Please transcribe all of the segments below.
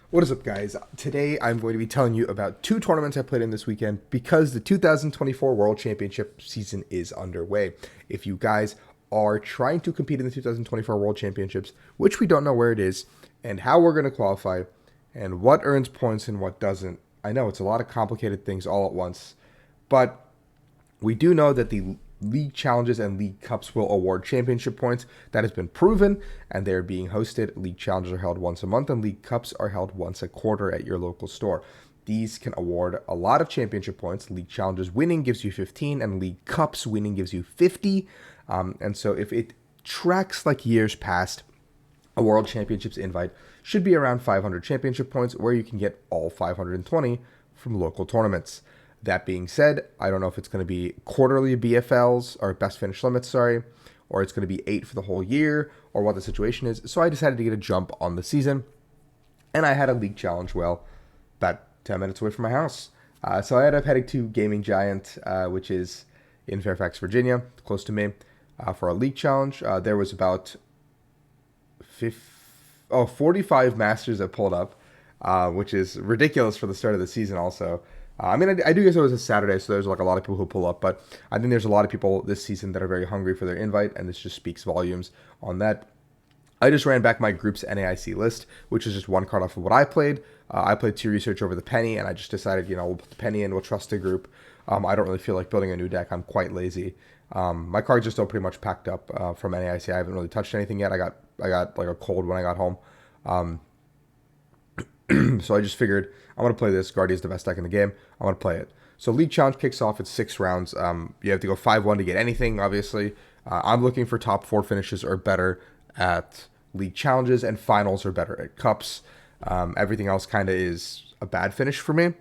What is up, guys? Today I'm going to be telling you about two tournaments I played in this weekend because the 2024 World Championship season is underway. If you guys are trying to compete in the 2024 World Championships, which we don't know where it is, and how we're going to qualify, and what earns points and what doesn't, I know it's a lot of complicated things all at once, but we do know that the league challenges and league cups will award championship points. That has been proven, and they're being hosted. League challenges are held once a month, and league cups are held once a quarter at your local store. These can award a lot of championship points. League challenges winning gives you 15, and league cups winning gives you 50. And so if it tracks like years past, a World Championships invite should be around 500 championship points, where you can get all 520 from local tournaments. That being said, I don't know if it's going to be quarterly BFLs or best finish limits, sorry, or it's going to be 8 for the whole year, or what the situation is. So I decided to get a jump on the season, and I had a league challenge, well, about 10 minutes away from my house. So I ended up heading to Gaming Giant, which is in Fairfax, Virginia, close to me, for a league challenge. There was about 45 masters that pulled up, which is ridiculous for the start of the season also. I do guess it was a Saturday, so there's like a lot of people who pull up, but I think there's a lot of people this season that are very hungry for their invite, and this just speaks volumes on that. I just ran back my group's NAIC list, which is just one card off of what I played. I played 2 research over the penny, and I just decided, we'll put the penny in, we'll trust the group. I don't really feel like building a new deck. I'm quite lazy. My cards are still pretty much packed up from NAIC. I haven't really touched anything yet. I got like a cold when I got home. So I just figured I'm going to play this. Guardy is the best deck in the game. I'm going to play it. So League Challenge kicks off at 6 rounds. You have to go 5-1 to get anything, obviously. I'm looking for top 4 finishes or better at League Challenges, and finals or better at Cups. Everything else kind of is a bad finish for me.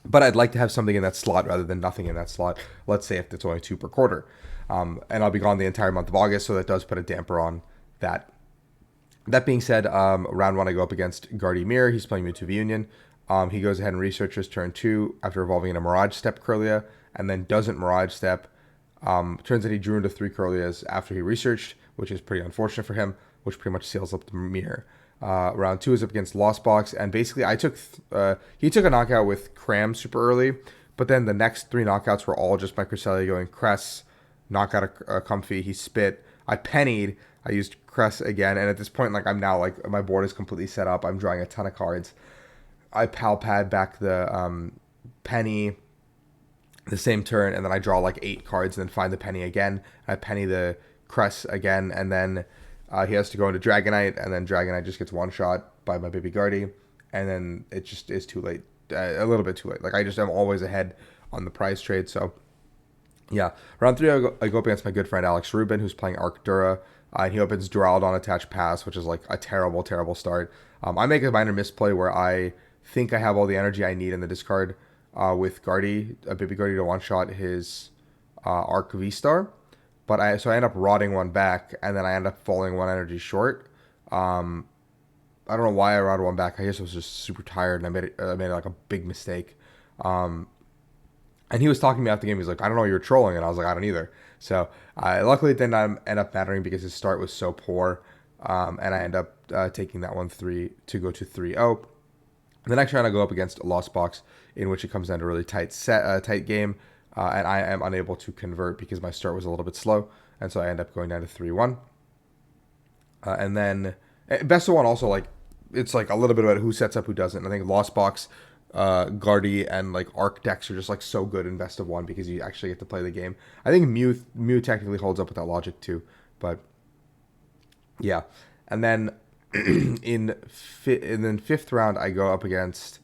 But I'd like to have something in that slot rather than nothing in that slot. Let's say if it's only 2 per quarter. And I'll be gone the entire month of August, so that does put a damper on that. That being said, round 1 I go up against Guardy Mirror. He's playing Mewtwo Union. He goes ahead and researches turn 2 after evolving into Mirage Step Curlia, and then doesn't Mirage Step. Turns out he drew into 3 Curlias after he researched, which is pretty unfortunate for him, which pretty much seals up the Mirror. Round 2 is up against Lost Box, and basically he took a knockout with Cram super early, but then the next 3 knockouts were all just my Cresselia going Cress, knockout a Comfy, he spit, I pennied, I used Cress again, and at this point, like, I'm now, like, my board is completely set up, I'm drawing a ton of cards. I Pad back the penny the same turn, and then I draw like 8 cards, and then find the penny again. I penny the Cress again, and then he has to go into Dragonite, and then Dragonite just gets one shot by my baby Guardy, and then it just is too late, a little bit too late. Like, I just am always ahead on the prize trade, so yeah. Round 3, I go up against my good friend Alex Rubin, who's playing Arctura. And he opens Duraludon Attached Pass, which is like a terrible, terrible start. I make a minor misplay where I think I have all the energy I need in the discard with Guardy, baby Guardy, to one-shot his Arc V-Star. So I end up rotting one back, and then I end up falling 1 energy short. I don't know why I rotted one back. I guess I was just super tired, and I made like a big mistake. And he was talking to me after the game. He's like, I don't know, you're trolling. And I was like, I don't either. So luckily it didn't end up mattering because his start was so poor. And I end up taking that 1-3 to go to 3-0. The next round I go up against a Lost Box, in which it comes down to a really tight game. And I am unable to convert because my start was a little bit slow. And so I end up going down to 3-1. And then best of 1 also, like, it's like a little bit about who sets up, who doesn't. I think Lost Box, Guardy, and like Arc decks are just like so good in best of 1 because you actually get to play the game. I think Mew technically holds up with that logic too, but yeah. And then in the 5th round I go up against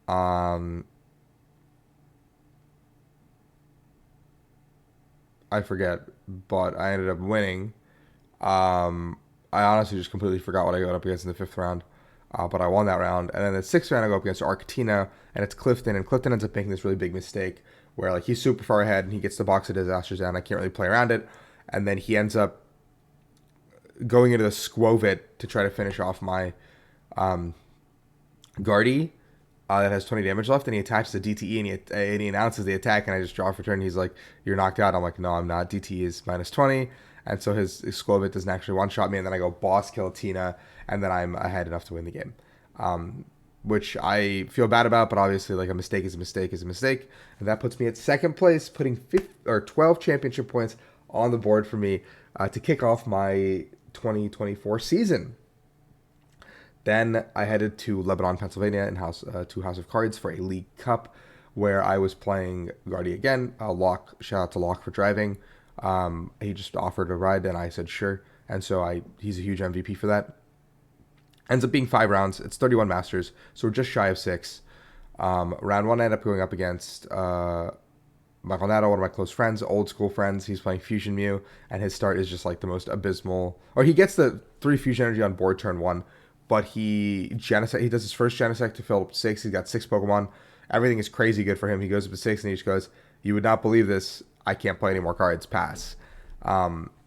I forget, but I ended up winning. I honestly just completely forgot what I got up against in the 5th round. But I won that round. And then the 6th round, I go up against Arctina, and it's Clifton. And Clifton ends up making this really big mistake where, like, he's super far ahead, and he gets the Box of Disasters down. I can't really play around it. And then he ends up going into the Squovit to try to finish off my Guardy that has 20 damage left. And he attaches a DTE, and he announces the attack, and I just draw for turn. He's like, you're knocked out. I'm like, no, I'm not. DTE is minus 20. And so his Squovit doesn't actually one-shot me, and then I go boss kill Tina, and then I'm ahead enough to win the game. which I feel bad about, but obviously, like, a mistake is a mistake is a mistake. And that puts me at second place, putting 12 championship points on the board for me to kick off my 2024 season. Then I headed to Lebanon, Pennsylvania, in to House of Cards for a League Cup, where I was playing Guardy again. Locke, shout out to Locke for driving. He just offered a ride, and I said sure. And so he's a huge MVP for that. Ends up being 5 rounds. It's 31 Masters, so we're just shy of 6. Round 1, I ended up going up against Michael Nato, one of my close friends, old school friends. He's playing Fusion Mew, and his start is just like the most abysmal. Or he gets the 3 Fusion Energy on board turn 1, but he does his first Genesect to fill up 6. He's got 6 Pokemon. Everything is crazy good for him. He goes up to 6, and he just goes, "You would not believe this. I can't play any more cards. Pass."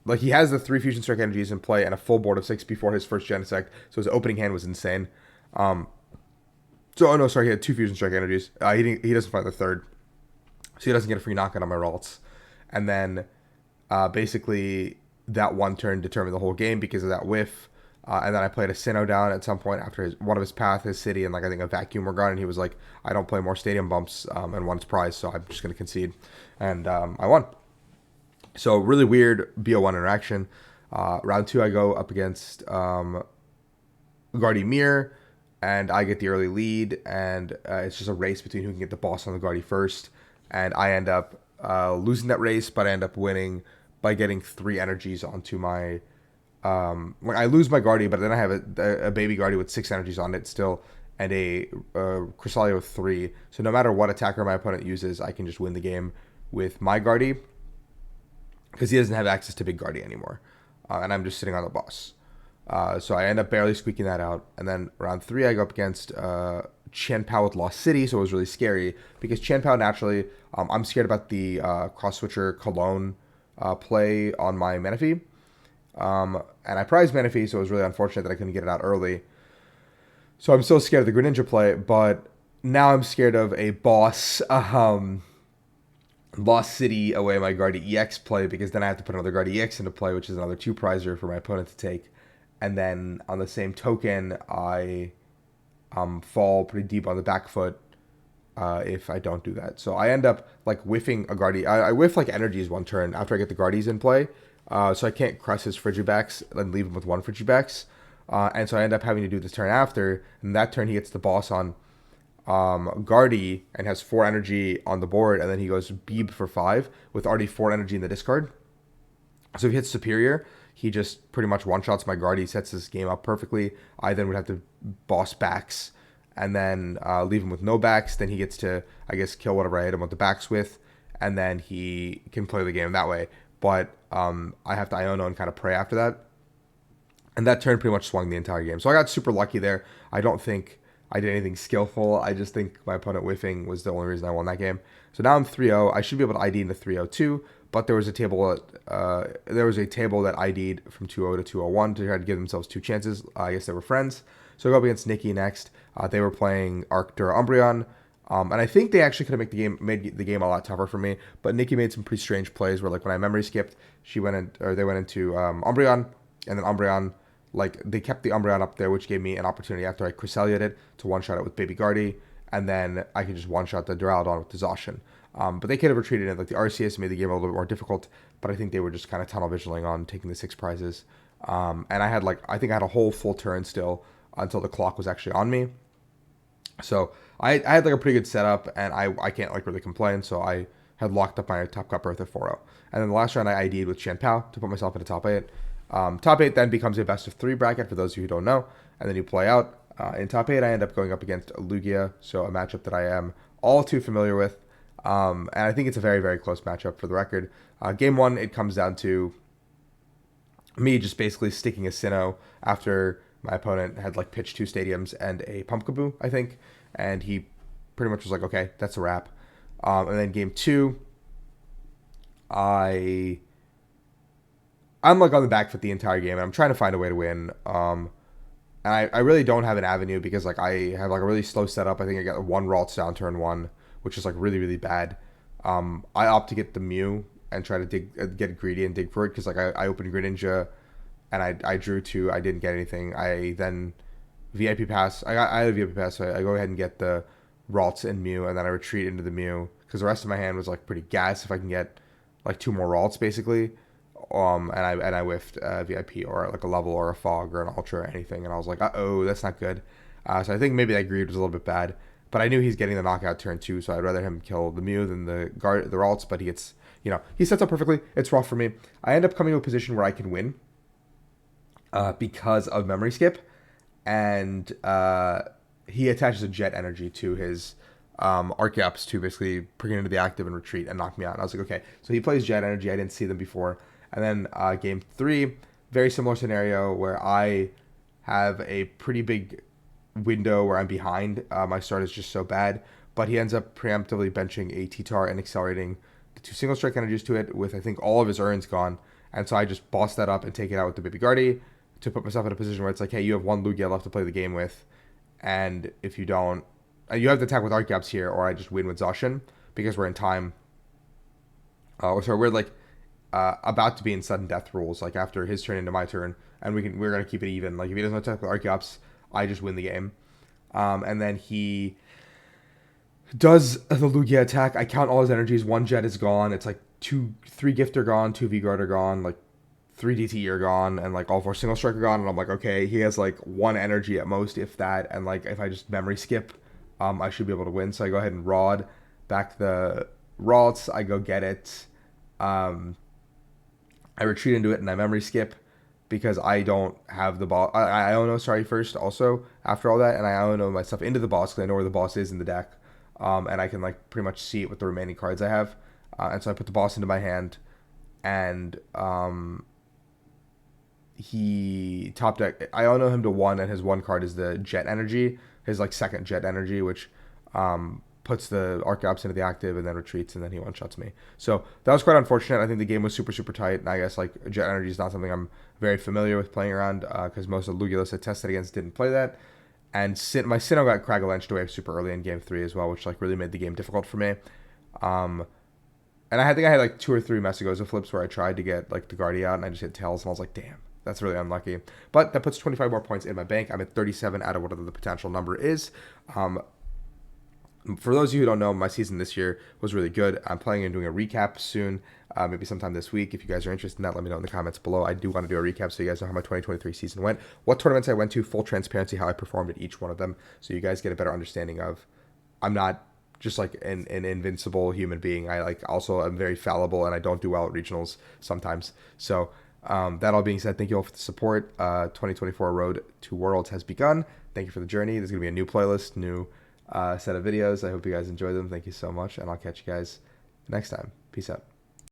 Like, he has the 3 Fusion Strike Energies in play and a full board of 6 before his first Genesect, so his opening hand was insane. He had 2 Fusion Strike Energies. He doesn't find the third, so he doesn't get a free knockout on my Ralts. And then basically that one turn determined the whole game because of that whiff. And then I played a Sinnoh down at some point after one of his path, his city, and like I think a vacuum were gone, and he was like, "I don't play more stadium bumps," and won his prize, so I'm just gonna concede, and I won. So really weird BO1 interaction. Round 2, I go up against Guardy Mir, and I get the early lead, and it's just a race between who can get the boss on the Guardy first, and I end up losing that race, but I end up winning by getting 3 energies onto my. When I lose my Guardy, but then I have a baby Guardy with 6 energies on it still, and a Cresselia with 3. So no matter what attacker my opponent uses, I can just win the game with my Guardy, because he doesn't have access to big Guardy anymore, and I'm just sitting on the boss. So I end up barely squeaking that out, and then round 3 I go up against Chen Pao with Lost City, so it was really scary because Chen Pao naturally, I'm scared about the cross switcher Cologne play on my Manaphy. And I prized Manaphy, so it was really unfortunate that I couldn't get it out early. So I'm still scared of the Greninja play, but now I'm scared of a boss Lost City away my Guardy EX play, because then I have to put another Guardy EX into play, which is another 2 prizer for my opponent to take. And then on the same token, I fall pretty deep on the back foot if I don't do that. So I end up like whiffing a Guardy. I whiff like energies one turn after I get the Guardies in play. So I can't crush his Frigibacks and leave him with 1 Frigibacks. And so I end up having to do the turn after. And that turn he gets the boss on Guardy and has 4 energy on the board. And then he goes Beeb for 5 with already 4 energy in the discard. So if he hits Superior, he just pretty much one-shots my Guardy, sets this game up perfectly. I then would have to boss backs and then leave him with no backs. Then he gets to, I guess, kill whatever I hit him with the backs with. And then he can play the game that way. But I have to Iono and kind of pray after that. And that turn pretty much swung the entire game. So I got super lucky there. I don't think I did anything skillful. I just think my opponent whiffing was the only reason I won that game. So now I'm 3-0. I should be able to ID into 3-0 too. But there was a table that ID'd from 2-0 to 2-0-1 to try to give themselves 2 chances. I guess they were friends. So I go up against Nikki next. They were playing Arctura Umbreon. And I think they actually could have made the game a lot tougher for me. But Nikki made some pretty strange plays where, like, when I memory skipped, they went into Umbreon, and then Umbreon, like, they kept the Umbreon up there, which gave me an opportunity after I Cresselia'd it to one-shot it with Baby Guardy, and then I could just one-shot the Duraludon with the Zacian. But they could have retreated in. Like, the RCS made the game a little bit more difficult, but I think they were just kind of tunnel visioning on taking the 6 prizes. And I think I had a whole full turn still until the clock was actually on me. So I had like a pretty good setup, and I can't like really complain. So I had locked up my top cut berth at 4-0. And then the last round I ID'd with Chen Pao to put myself into top 8. Top 8 then becomes a best of 3 bracket for those of you who don't know. And then you play out. In top 8 I end up going up against Lugia, so a matchup that I am all too familiar with. And I think it's a very, very close matchup for the record. Game 1, it comes down to me just basically sticking a Sinnoh after my opponent had like pitched 2 stadiums and a Pumpkaboo, I think. And he pretty much was like, okay, that's a wrap. And then game 2, I'm like on the back foot the entire game, and I'm trying to find a way to win. And I really don't have an avenue because like I have like a really slow setup. I think I got 1 Ralts down turn 1, which is like really, really bad. I opt to get the Mew and try to get greedy and dig for it because like I opened Greninja and I drew 2. I didn't get anything. I then VIP pass. I had a VIP pass, so I go ahead and get the Ralts and Mew, and then I retreat into the Mew because the rest of my hand was like pretty gas. If I can get like two more Ralts basically, and I whiffed VIP or like a level or a fog or an ultra or anything, and I was like, oh, that's not good. So I think maybe that greed was a little bit bad, but I knew he's getting the knockout turn two, so I'd rather him kill the Mew than the Ralts. But he gets, he sets up perfectly. It's rough for me. I end up coming to a position where I can win because of memory skip, and he attaches a jet energy to his Archeops to basically bring it into the active and retreat and knock me out. And I was like, okay, so he plays jet energy. I didn't see them before. And then game three, very similar scenario where I have a pretty big window where I'm behind. My start is just so bad, but he ends up preemptively benching a T-Tar and accelerating the two single strike energies to it with I think all of his urns gone. And so I just boss that up and take it out with the Baby Guardi to put myself in a position where it's like, hey, you have one Lugia left to play the game with, and if you don't, you have to attack with Archeops here, or I just win with Zacian because we're in time. So we're like about to be in sudden death rules, like after his turn into my turn, and we're gonna keep it even. Like if he doesn't attack with Archeops, I just win the game. And then he does the Lugia attack. I count all his energies. One jet is gone. It's like three gift are gone, two V-Guard are gone, like 3 DT are gone, and like all 4 single strike are gone. And I'm like, okay, he has like 1 energy at most, if that. And like if I just memory skip, I should be able to win. So I go ahead and Rod back the Ralts. I go get it. I retreat into it and I memory skip because I don't have the boss. I Iono, sorry, first also after all that, and I Iono myself into the boss because I know where the boss is in the deck, and I can like pretty much see it with the remaining cards I have, and so I put the boss into my hand, and he top deck. I Iono him to 1, and his 1 card is the Jet Energy, his like second Jet Energy, which puts the Archeops into the active and then retreats, and then he one-shots me. So that was quite unfortunate. I think the game was super, super tight, and I guess like Jet Energy is not something I'm very familiar with playing around because most of the Lugia lists I tested against didn't play that. And my Sinnoh got Craggle-Lenched away super early in game 3 as well, which like really made the game difficult for me. And I think I had like 2 or 3 Messagoza flips where I tried to get like the Guardi out, and I just hit Tails, and I was like, damn. That's really unlucky. But that puts 25 more points in my bank. I'm at 37 out of whatever the potential number is. For those of you who don't know, my season this year was really good. I'm planning on doing a recap soon, maybe sometime this week. If you guys are interested in that, let me know in the comments below. I do want to do a recap so you guys know how my 2023 season went, what tournaments I went to, full transparency, how I performed at each one of them, so you guys get a better understanding of I'm not just like an invincible human being. I like also am very fallible, and I don't do well at regionals sometimes. So that all being said, thank you all for the support. 2024 Road to Worlds has begun. Thank you for the journey. There's going to be a new playlist, new set of videos. I hope you guys enjoy them. Thank you so much, and I'll catch you guys next time. Peace out.